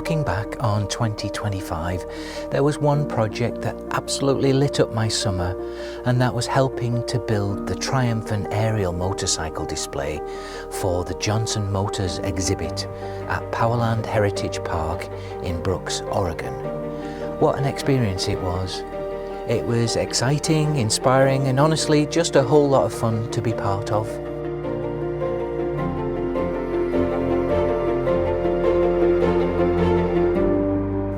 looking back on 2025, there was one project that absolutely lit up my summer, and that was helping to build the Triumph Ariel motorcycle display for the Johnson Motors exhibit at Powerland Heritage Park in Brooks, Oregon. What an experience it was. It was exciting, inspiring, and honestly just a whole lot of fun to be part of.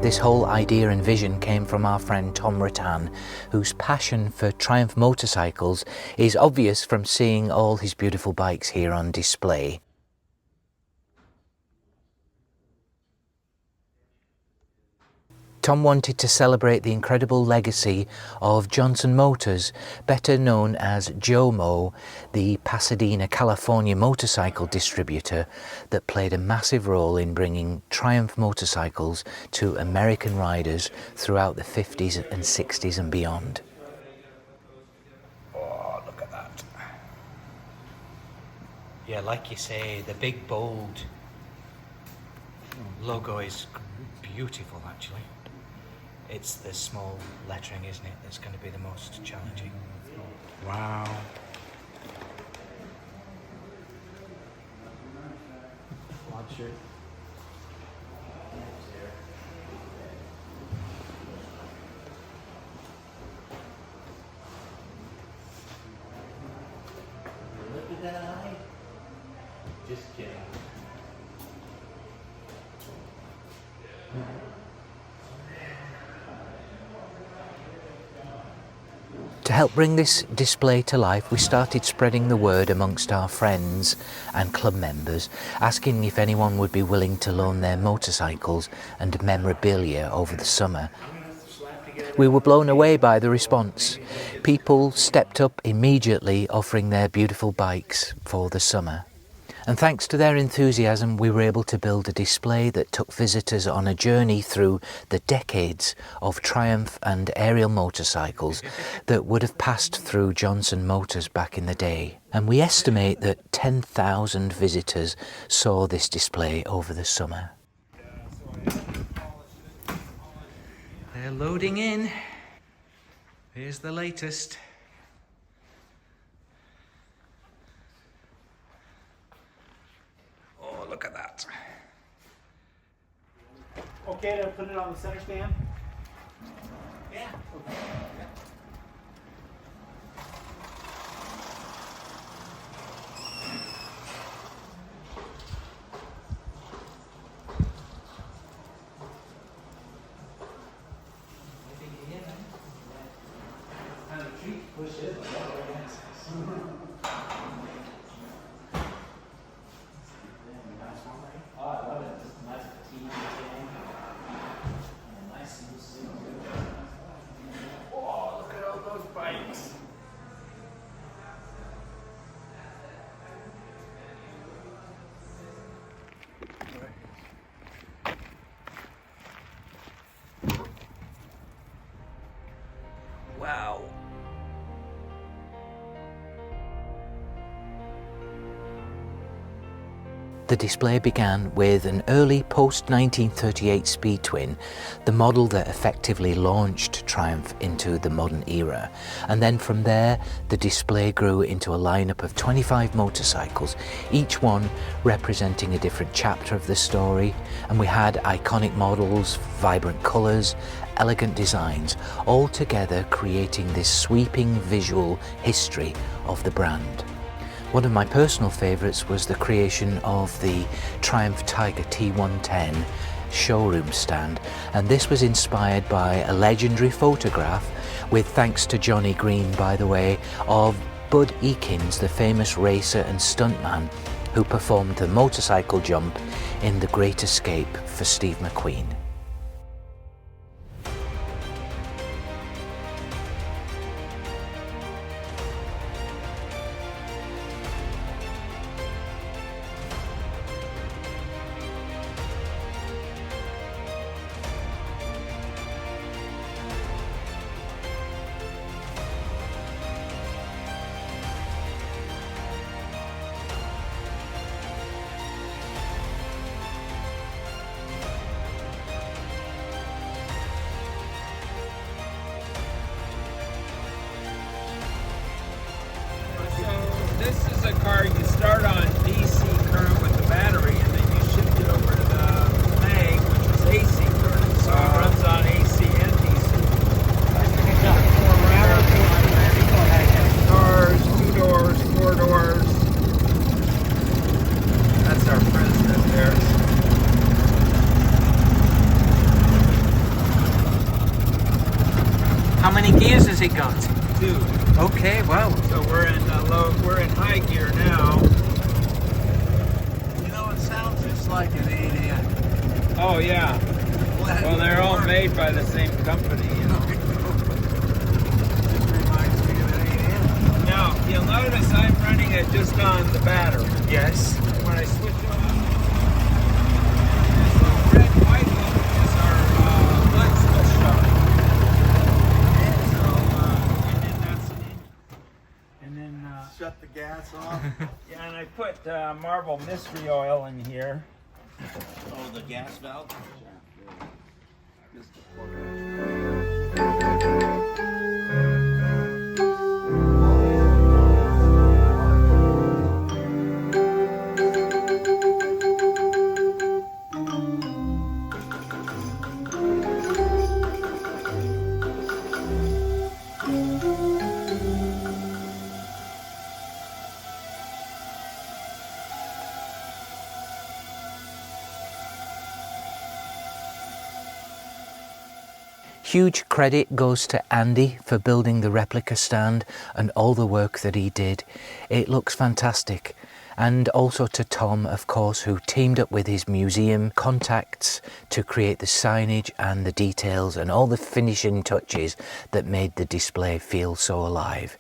This whole idea and vision came from our friend Tom Ruttan, whose passion for Triumph motorcycles is obvious from seeing all his beautiful bikes here on display. Tom wanted to celebrate the incredible legacy of Johnson Motors, better known as JoMo, the Pasadena, California motorcycle distributor that played a massive role in bringing Triumph motorcycles to American riders throughout the 50s and 60s and beyond. Oh, look at that. Yeah, like you say, the big bold logo is beautiful actually. It's the small lettering, isn't it, that's going to be the most challenging. Wow. Watch Look at that eye. Just kidding. To help bring this display to life, we started spreading the word amongst our friends and club members, asking if anyone would be willing to loan their motorcycles and memorabilia over the summer. We were blown away by the response. People stepped up immediately, offering their beautiful bikes for the summer. And thanks to their enthusiasm, we were able to build a display that took visitors on a journey through the decades of Triumph and Ariel motorcycles that would have passed through Johnson Motors back in the day. And we estimate that 10,000 visitors saw this display over the summer. They're loading in. Here's the latest. Look at that. Okay to put it on the center stand? Yeah. Okay. Kind of a treat to push it. Oh, I love it. It's a nice T110. And a nice smooth. Oh, look at all those bikes. Wow. The display began with an early post-1938 Speed Twin, the model that effectively launched Triumph into the modern era. And then from there, the display grew into a lineup of 25 motorcycles, each one representing a different chapter of the story. And we had iconic models, vibrant colours, elegant designs, all together creating this sweeping visual history of the brand. One of my personal favourites was the creation of the Triumph Tiger T110 showroom stand, and this was inspired by a legendary photograph, with thanks to Johnny Green by the way, of Bud Ekins, the famous racer and stuntman who performed the motorcycle jump in The Great Escape for Steve McQueen. this is a car you start on DC current with the battery, and then you shift it over to the mag, which is AC current. So it runs on AC and DC. Cars, 2 doors, 4 doors. That's our president there. How many gears has it got? 2. Okay, wow. So we're in high gear now. You know, it sounds just like an 8N. Oh yeah. Well, they're all made by the same company, you know. Just reminds me of an 8N. Now, you'll notice I'm running it just on the battery. Yes. When I switch on, this little red white one is our light switch shot. So, and then that's an and then Shut the gas off. yeah, and I put marble mystery oil in here. Oh, the gas valve? Just Huge credit goes to Andy for building the replica stand and all the work that he did. It looks fantastic. And also to Tom, of course, who teamed up with his museum contacts to create the signage and the details and all the finishing touches that made the display feel so alive.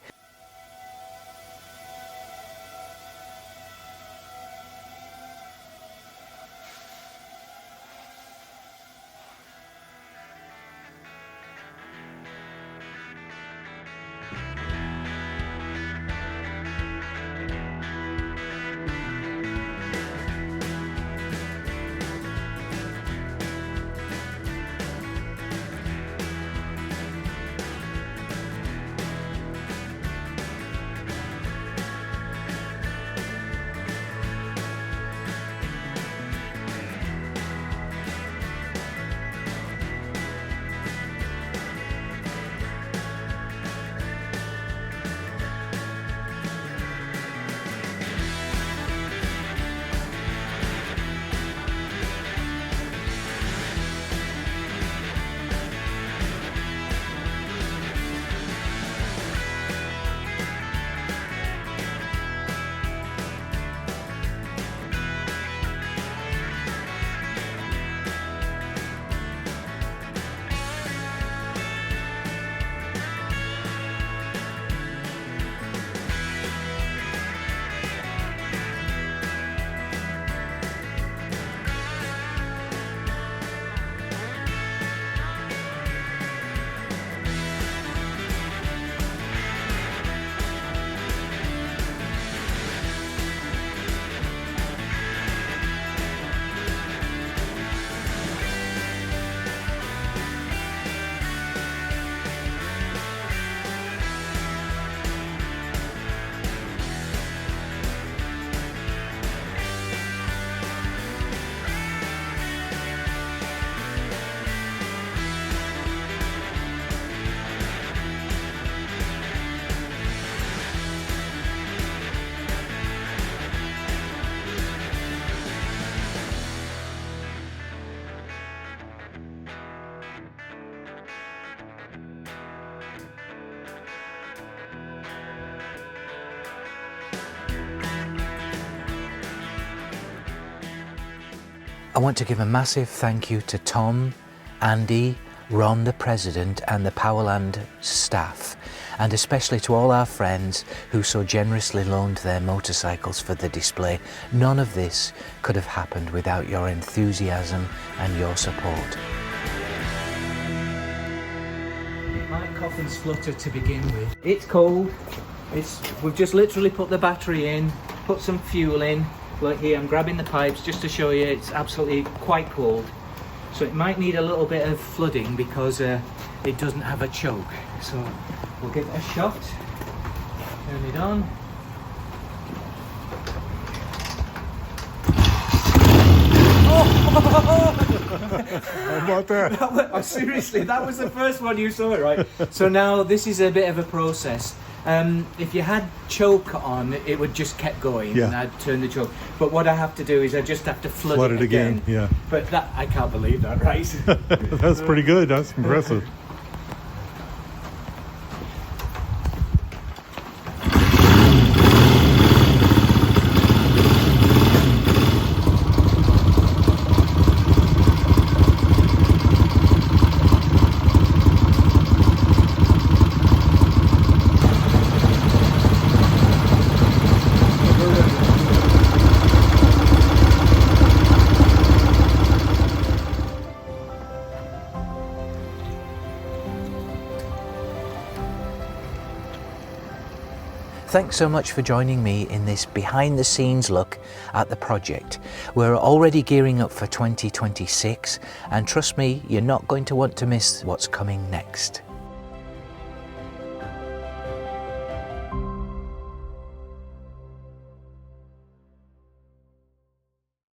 I want to give a massive thank you to Tom, Andy, Ron the President and the Powerland staff, and especially to all our friends who so generously loaned their motorcycles for the display. None of this could have happened without your enthusiasm and your support. My coffin's fluttered to begin with. It's cold. We've just literally put the battery in, put some fuel in. Like here, I'm grabbing the pipes just to show you it's absolutely quite cold. So it might need a little bit of flooding because it doesn't have a choke. So we'll give it a shot. Turn it on. How about that? Seriously, that was the first one you saw, right? So now this is a bit of a process. If you had choke on, it would just kept going, Yeah. and I'd turn the choke. But what I have to do is I just have to flood it again. Yeah. But that, I can't believe that, right? That's pretty good. That's impressive. Thanks so much for joining me in this behind the scenes look at the project. We're already gearing up for 2026, and trust me, you're not going to want to miss what's coming next.